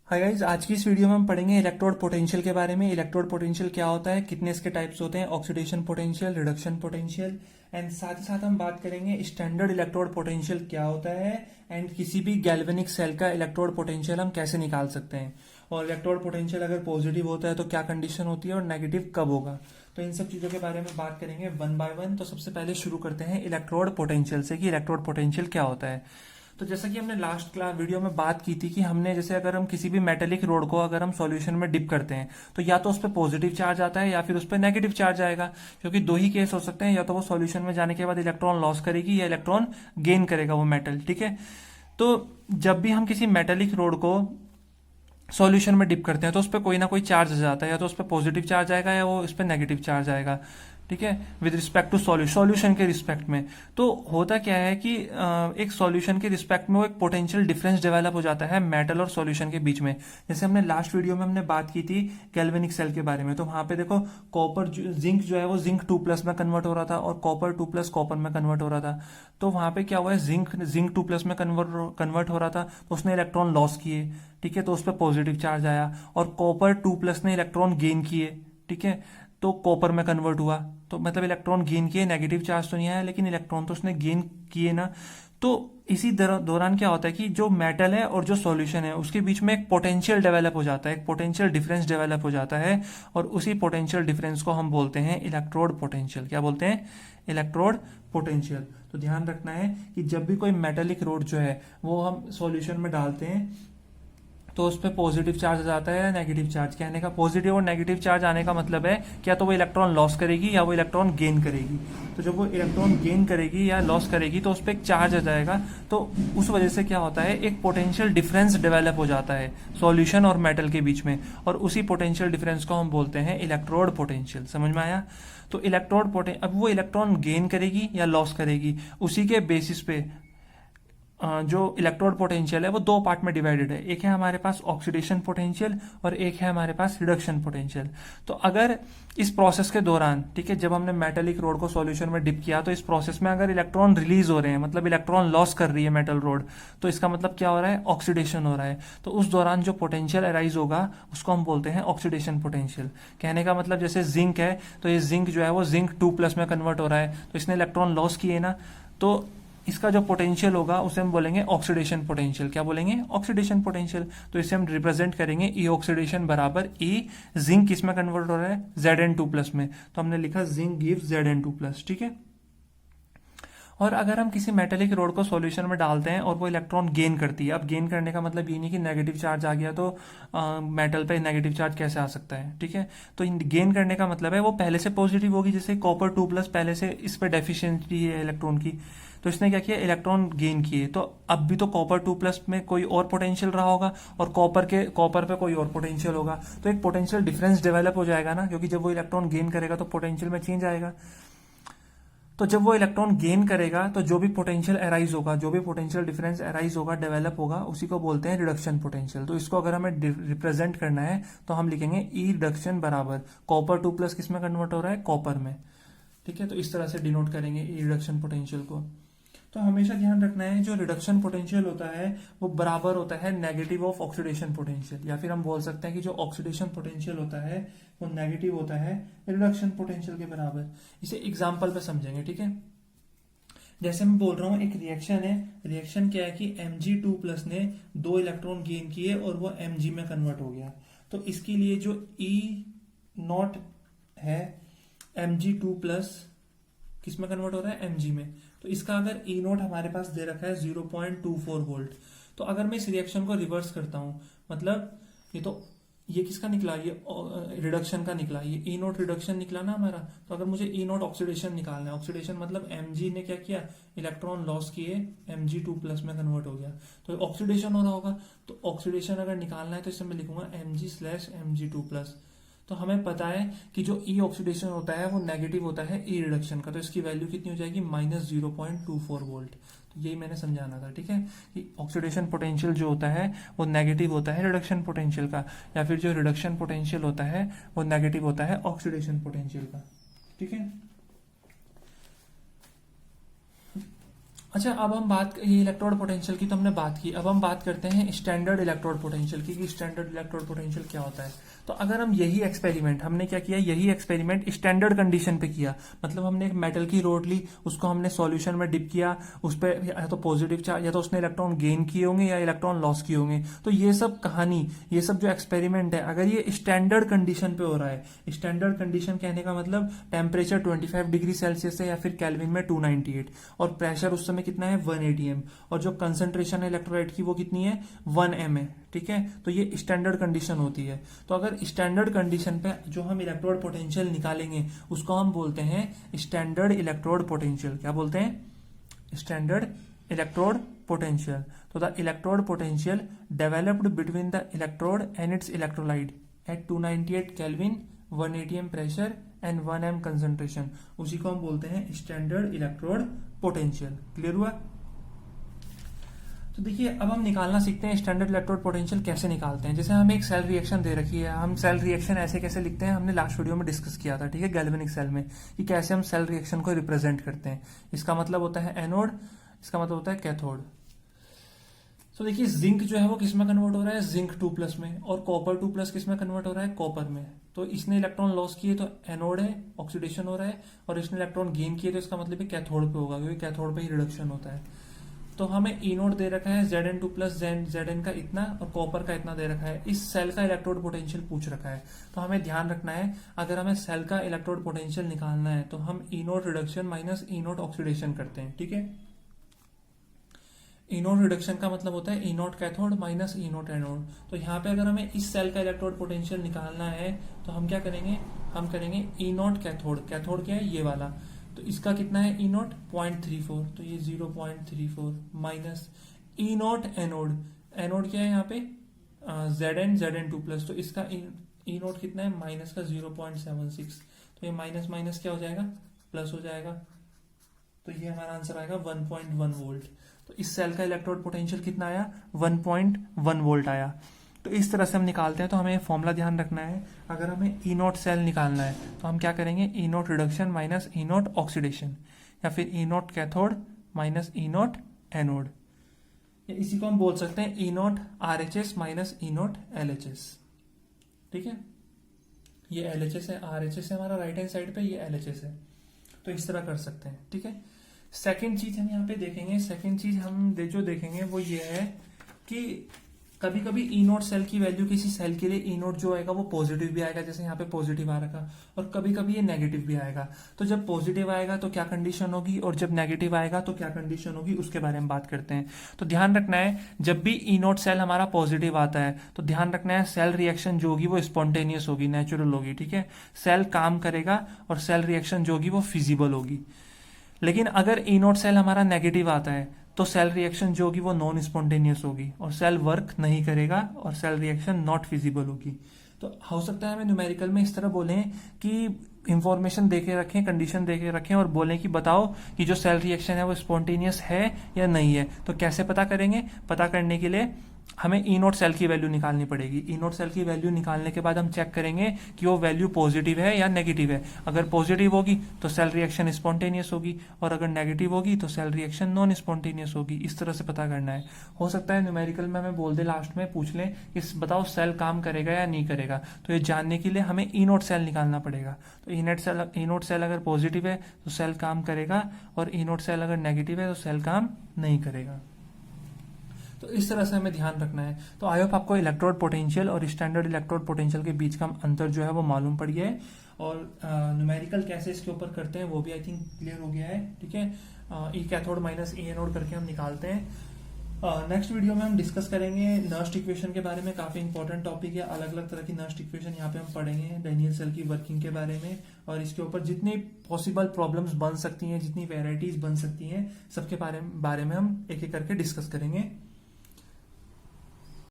Hi guys, आज की इस वीडियो में हम पढ़ेंगे इलेक्ट्रोड पोटेंशियल के बारे में। इलेक्ट्रोड पोटेंशियल क्या होता है, कितने इसके टाइप्स होते हैं, oxidation potential, reduction potential, and साथ ही साथ हम बात करेंगे स्टैंडर्ड इलेक्ट्रोड पोटेंशियल क्या होता है, एंड किसी भी गैल्वेनिक सेल का इलेक्ट्रोड पोटेंशियल हम कैसे निकाल सकते हैं, और इलेक्ट्रोड पोटेंशियल अगर पॉजिटिव होता है तो क्या कंडीशन होती है और नेगेटिव कब होगा। तो इन सब चीजों के बारे में बात करेंगे वन बाय वन। तो सबसे पहले शुरू करते हैं इलेक्ट्रोड पोटेंशियल से कि इलेक्ट्रोड पोटेंशियल क्या होता है। तो जैसा कि हमने लास्ट क्लास वीडियो में बात की थी कि हमने जैसे अगर हम किसी भी मेटेलिक रोड को अगर हम सॉल्यूशन में डिप करते हैं तो या तो उस पर पॉजिटिव चार्ज आता है या फिर उस पर नेगेटिव चार्ज आएगा, क्योंकि दो ही केस हो सकते हैं, या तो वो सॉल्यूशन में जाने के बाद इलेक्ट्रॉन लॉस करेगी या इलेक्ट्रॉन गेन करेगा वो मेटल। ठीक है, तो जब भी हम किसी मेटेलिक रोड को सॉल्यूशन में डिप करते हैं तो उस पर कोई ना कोई चार्ज आ जाता है, या तो उस पर पॉजिटिव चार्ज आएगा या वो उस पर नेगेटिव चार्ज आएगा। ठीक है, विद रिस्पेक्ट टू सॉल्यूशन के रिस्पेक्ट में। तो होता क्या है कि एक सॉल्यूशन के रिस्पेक्ट में वो एक पोटेंशियल डिफरेंस डेवलप हो जाता है मेटल और सॉल्यूशन के बीच में। जैसे हमने लास्ट वीडियो में हमने बात की थी गैल्वेनिक सेल के बारे में, तो वहां पे देखो कॉपर जिंक जो है वो जिंक 2+ में कन्वर्ट हो रहा था और कॉपर 2+ कॉपर में कन्वर्ट हो रहा था। तो वहां पे क्या हुआ है, जिंक 2+ में कन्वर्ट हो रहा था तो उसने इलेक्ट्रॉन लॉस किए। ठीक है, तो उस पर पॉजिटिव चार्ज आया, और कॉपर 2+ ने इलेक्ट्रॉन गेन किए। ठीक है, तो कॉपर में कन्वर्ट हुआ, तो मतलब इलेक्ट्रॉन गेन किए, नेगेटिव चार्ज तो नहीं आया लेकिन इलेक्ट्रॉन तो उसने गेन किए ना। तो इसी दौरान क्या होता है कि जो मेटल है और जो सॉल्यूशन है उसके बीच में एक पोटेंशियल डेवलप हो जाता है, एक पोटेंशियल डिफरेंस डेवलप हो जाता है, और उसी पोटेंशियल डिफरेंस को हम बोलते हैं इलेक्ट्रोड पोटेंशियल। क्या बोलते हैं? Electrode potential. तो ध्यान रखना है कि जब भी कोई मेटेलिक रोड जो है वो हम सॉल्यूशन में डालते हैं तो उस पर पॉजिटिव चार्ज आता है या नेगेटिव चार्ज। कहने का पॉजिटिव और नेगेटिव चार्ज आने का मतलब है क्या तो वो इलेक्ट्रॉन लॉस करेगी या वो इलेक्ट्रॉन गेन करेगी। तो जब वो इलेक्ट्रॉन गेन करेगी या लॉस करेगी तो उस पर एक चार्ज आ जाएगा, तो उस वजह से क्या होता है, एक पोटेंशियल डिफरेंस डेवलप हो जाता है सॉल्यूशन और मेटल के बीच में, और उसी पोटेंशियल डिफरेंस को हम बोलते हैं इलेक्ट्रोड पोटेंशियल। समझ में आया? तो इलेक्ट्रोड पोटेंशियल, अब वो इलेक्ट्रॉन गेन करेगी या लॉस करेगी, उसी के बेसिस पे जो इलेक्ट्रोड पोटेंशियल है वो दो पार्ट में डिवाइडेड है। एक है हमारे पास ऑक्सीडेशन पोटेंशियल और एक है हमारे पास रिडक्शन पोटेंशियल। तो अगर इस प्रोसेस के दौरान, ठीक है, जब हमने मेटेलिक रोड को सॉल्यूशन में डिप किया तो इस प्रोसेस में अगर इलेक्ट्रॉन रिलीज हो रहे हैं, मतलब इलेक्ट्रॉन लॉस कर रही है मेटल रोड, तो इसका मतलब क्या हो रहा है, ऑक्सीडेशन हो रहा है। तो उस दौरान जो पोटेंशियल अराइज होगा उसको हम बोलते हैं ऑक्सीडेशन पोटेंशियल। कहने का मतलब जैसे जिंक है तो ये जिंक जो है वो जिंक 2+ में कन्वर्ट हो रहा है, तो इसने इलेक्ट्रॉन लॉस किए ना, तो इसका जो पोटेंशियल होगा उसे हम बोलेंगे ऑक्सीडेशन पोटेंशियल। क्या बोलेंगे? Oxidation potential. तो इसे हम रिप्रेजेंट करेंगे ई ऑक्सीडेशन बराबर ई जिंक किस में कन्वर्ट हो रहा है, Zn2+ में, तो हमने लिखा जिंक गिव्स Zn2+। ठीक है, और अगर हम किसी मेटेलिक रोड को सॉल्यूशन में डालते हैं और वो इलेक्ट्रॉन गेन करती है, अब गेन करने का मतलब ये नहीं कि नेगेटिव चार्ज आ गया तो मेटल पे नेगेटिव चार्ज कैसे आ सकता है। ठीक है, तो गेन करने का मतलब है वो पहले से पॉजिटिव होगी, जैसे कॉपर 2+ पहले से इस पर डेफिशिएंसी है इलेक्ट्रॉन की, तो इसने क्या किया, इलेक्ट्रॉन गेन किए, तो अब भी तो कॉपर 2+ में कोई और पोटेंशियल रहा होगा और कॉपर पे कोई और पोटेंशियल होगा, तो एक पोटेंशियल डिफरेंस डेवलप हो जाएगा ना, क्योंकि जब वो इलेक्ट्रॉन गेन करेगा तो पोटेंशियल में चेंज आएगा। तो जब वो इलेक्ट्रॉन गेन करेगा तो जो भी पोटेंशियल अराइज होगा, जो भी पोटेंशियल डिफरेंस अराइज होगा, डेवलप होगा, उसी को बोलते हैं रिडक्शन पोटेंशियल। तो इसको अगर हमें रिप्रेजेंट करना है तो हम लिखेंगे ई रिडक्शन बराबर कॉपर 2+ किस में कन्वर्ट हो रहा है, कॉपर में। ठीक है, तो इस तरह से डिनोट करेंगे ई रिडक्शन पोटेंशियल को। तो हमेशा ध्यान रखना है जो रिडक्शन पोटेंशियल होता है वो बराबर होता है नेगेटिव ऑफ ऑक्सीडेशन पोटेंशियल, या फिर हम बोल सकते हैं कि जो ऑक्सीडेशन पोटेंशियल होता है वो नेगेटिव होता है रिडक्शन पोटेंशियल के बराबर। इसे एग्जांपल पे समझेंगे। ठीक है, जैसे मैं बोल रहा हूँ एक रिएक्शन है, रिएक्शन क्या है कि Mg2+ ने 2 इलेक्ट्रॉन गेन किए और वो Mg में कन्वर्ट हो गया, तो इसके लिए जो E0 है, Mg2+ किस में कन्वर्ट हो रहा है, Mg में, तो इसका अगर E0 हमारे पास दे रखा है 0.24 वोल्ट, तो अगर मैं इस रिएक्शन को रिवर्स करता हूं, मतलब ये किसका निकला, ये रिडक्शन का निकला, ये E0 रिडक्शन निकला ना हमारा। तो अगर मुझे E0 ऑक्सीडेशन निकालना है, ऑक्सीडेशन मतलब Mg ने क्या किया, इलेक्ट्रॉन लॉस किए, Mg2+ में कन्वर्ट हो गया, तो ऑक्सीडेशन हो रहा होगा। तो ऑक्सीडेशन अगर निकालना है तो इसे मैं लिखूंगा Mg/Mg2+। तो हमें पता है कि जो ई ऑक्सीडेशन होता है वो नेगेटिव होता है ई रिडक्शन का, तो इसकी वैल्यू कितनी हो जाएगी, -0.24 वोल्ट। तो यही मैंने समझाना था। ठीक है, कि ऑक्सीडेशन पोटेंशियल जो होता है वो नेगेटिव होता है रिडक्शन पोटेंशियल का, या फिर जो रिडक्शन पोटेंशियल होता है वो नेगेटिव होता है ऑक्सीडेशन पोटेंशियल का। ठीक है, अच्छा, अब हम बात, ये इलेक्ट्रोड पोटेंशियल की तो हमने बात की, अब हम बात करते हैं स्टैंडर्ड इलेक्ट्रोड पोटेंशियल की कि स्टैंडर्ड इलेक्ट्रोड पोटेंशियल क्या होता है। तो अगर हम यही एक्सपेरिमेंट, हमने क्या किया, यही एक्सपेरिमेंट स्टैंडर्ड कंडीशन पे किया, मतलब हमने एक मेटल की रोड ली, उसको हमने सॉल्यूशन में डिप किया, उस पर या तो पॉजिटिव चार्ज, या तो उसने इलेक्ट्रॉन गेन किए होंगे या इलेक्ट्रॉन लॉस किए होंगे। तो ये सब कहानी, ये सब जो एक्सपेरिमेंट है, अगर ये स्टैंडर्ड कंडीशन पे हो रहा है, स्टैंडर्ड कंडीशन कहने का मतलब टेम्परेचर 25 डिग्री सेल्सियस है या फिर केल्विन में 298, और प्रेशर उस समय कितना है 1 atm, और जो कंसंट्रेशन है इलेक्ट्रोलाइट की वो कितनी है 1 m है, ठीक है। तो ये स्टैंडर्ड कंडीशन होती है। तो अगर स्टैंडर्ड कंडीशन पे जो हम इलेक्ट्रोड पोटेंशियल निकालेंगे उसको हम बोलते हैं स्टैंडर्ड इलेक्ट्रोड पोटेंशियल। क्या बोलते हैं? Standard electrode potential. तो the electrode potential developed between the electrode and its electrolyte at 298 kelvin, 1 atm pressure and 1 m concentration, उसी को हम बोलते हैं स्टैंडर्ड इलेक्ट्रोड पोटेंशियल। क्लियर हुआ? तो देखिए, अब हम निकालना सीखते हैं स्टैंडर्ड इलेक्ट्रोड पोटेंशियल कैसे निकालते हैं। जैसे हमें एक सेल रिएक्शन दे रखी है, हम सेल रिएक्शन ऐसे कैसे लिखते हैं, हमने लास्ट वीडियो में डिस्कस किया था, ठीक है, गैल्वेनिक सेल में, कि कैसे हम सेल रिएक्शन को रिप्रेजेंट करते हैं। इसका मतलब होता है एनोड, इसका मतलब होता है कैथोड। तो देखिए, जिंक जो है वो किस में कन्वर्ट हो रहा है, जिंक 2+ में, और कॉपर 2+ किस में कन्वर्ट हो रहा है, कॉपर में। तो इसने इलेक्ट्रॉन लॉस किए तो एनोड है, ऑक्सीडेशन हो रहा है, और इसने इलेक्ट्रॉन गेन किए तो इसका मतलब है कैथोड पे होगा, क्योंकि कैथोड पे ही रिडक्शन होता है। तो हमें ई नोट दे रखा है Zn2+, Zn का इतना और कॉपर का इतना दे रखा है। इस सेल का इलेक्ट्रोड पोटेंशियल पूछ रखा है। तो हमें ध्यान रखना है, अगर हमें सेल का इलेक्ट्रोड पोटेंशियल निकालना है तो हम ई नोट रिडक्शन माइनस ई नोट ऑक्सीडेशन करते हैं, ठीक है। ई नोट रिडक्शन का मतलब होता है ई नोट कैथोड माइनस ई नोट एनोड। तो यहाँ पे अगर हमें इस सेल का इलेक्ट्रोड पोटेंशियल निकालना है तो हम क्या करेंगे, हम करेंगे ई नोट कैथोड। कैथोड क्या है, ये वाला। तो इसका कितना है ई नोट 0.34, तो ये 0.34 माइनस ई नोट एनोड। एनोड क्या है यहाँ पे Zn2+, तो इसका ई नोट कितना है, माइनस का 0.76, तो ये माइनस माइनस क्या हो जाएगा, प्लस हो जाएगा। तो ये हमारा आंसर आएगा 1.1 वोल्ट। तो इस सेल का इलेक्ट्रोड पोटेंशियल कितना आया, 1.1 वोल्ट आया। तो इस तरह से हम निकालते हैं। तो हमें फॉर्मूला ध्यान रखना है, अगर हमें ई नोट सेल निकालना है तो हम क्या करेंगे, ई नोट रिडक्शन माइनस ई नोट ऑक्सीडेशन, या फिर ई नोट कैथोड माइनस ई नोट एनोड, या इसी को हम बोल सकते हैं ई नोट RHS माइनस ई नोट LHS, ठीक है। ये LHS है, RHS है हमारा राइट हैंड साइड पे, ये LHS है। तो इस तरह कर सकते हैं, ठीक है। सेकेंड चीज हम यहाँ पे देखेंगे, सेकेंड चीज हम जो देखेंगे वो ये है कि कभी कभी ई नोट सेल की वैल्यू किसी सेल के लिए ई नोट जो आएगा वो पॉजिटिव भी आएगा, जैसे यहाँ पे पॉजिटिव आ रखा, और कभी कभी ये नेगेटिव भी आएगा। तो जब पॉजिटिव आएगा तो क्या कंडीशन होगी, और जब नेगेटिव आएगा तो क्या कंडीशन होगी, उसके बारे में बात करते हैं। तो ध्यान रखना है, जब भी ई नोट सेल हमारा पॉजिटिव आता है तो ध्यान रखना है सेल रिएक्शन जो होगी वो स्पॉन्टेनियस होगी, नेचुरल होगी, ठीक है। सेल काम करेगा और सेल रिएक्शन जो होगी वो फिजिबल होगी। लेकिन अगर ई नोट सेल हमारा नेगेटिव आता है तो सेल रिएक्शन जो होगी वो नॉन स्पॉन्टेनियस होगी और सेल वर्क नहीं करेगा और सेल रिएक्शन नॉट फिजिबल होगी। तो हो सकता है हमें न्यूमेरिकल में इस तरह बोलें कि इंफॉर्मेशन देके रखें, कंडीशन देके रखें और बोलें कि बताओ कि जो सेल रिएक्शन है वो स्पॉन्टेनियस है या नहीं है। तो कैसे पता करेंगे, पता करने के लिए हमें ई नोट सेल की वैल्यू निकालनी पड़ेगी। ई नोट सेल की वैल्यू निकालने के बाद हम चेक करेंगे कि वो वैल्यू पॉजिटिव है या नेगेटिव है। अगर पॉजिटिव होगी तो सेल रिएक्शन स्पॉन्टेनियस होगी, और अगर नेगेटिव होगी तो सेल रिएक्शन नॉन स्पॉन्टेनियस होगी। इस तरह से पता करना है। हो सकता है न्यूमेरिकल में हमें बोल दे, लास्ट में पूछ लें कि बताओ सेल काम करेगा या नहीं करेगा। तो ये जानने के लिए हमें ई नोट सेल निकालना पड़ेगा। तो ई नोट सेल अगर पॉजिटिव है तो सेल काम करेगा, और ई नोट सेल अगर नेगेटिव है तो सेल काम नहीं करेगा। तो इस तरह से हमें ध्यान रखना है। तो आई होप आपको इलेक्ट्रोड पोटेंशियल और स्टैंडर्ड इलेक्ट्रोड पोटेंशियल के बीच का अंतर जो है वो मालूम पड़ गया है, और न्यूमेरिकल कैसे इसके ऊपर करते हैं वो भी आई थिंक क्लियर हो गया है, ठीक है। ई कैथोड माइनस ई एनोड करके हम निकालते हैं। नेक्स्ट वीडियो में हम डिस्कस करेंगे नर्स्ट इक्वेशन के बारे में। काफी इंपॉर्टेंट टॉपिक है, अलग अलग तरह की नर्स्ट इक्वेशन यहाँ पे हम पढ़ेंगे, डैनियल सेल की वर्किंग के बारे में, और इसके ऊपर जितनी पॉसिबल प्रॉब्लम्स बन सकती हैं, जितनी वेराइटीज बन सकती हैं, सबके बारे में हम एक एक करके डिस्कस करेंगे।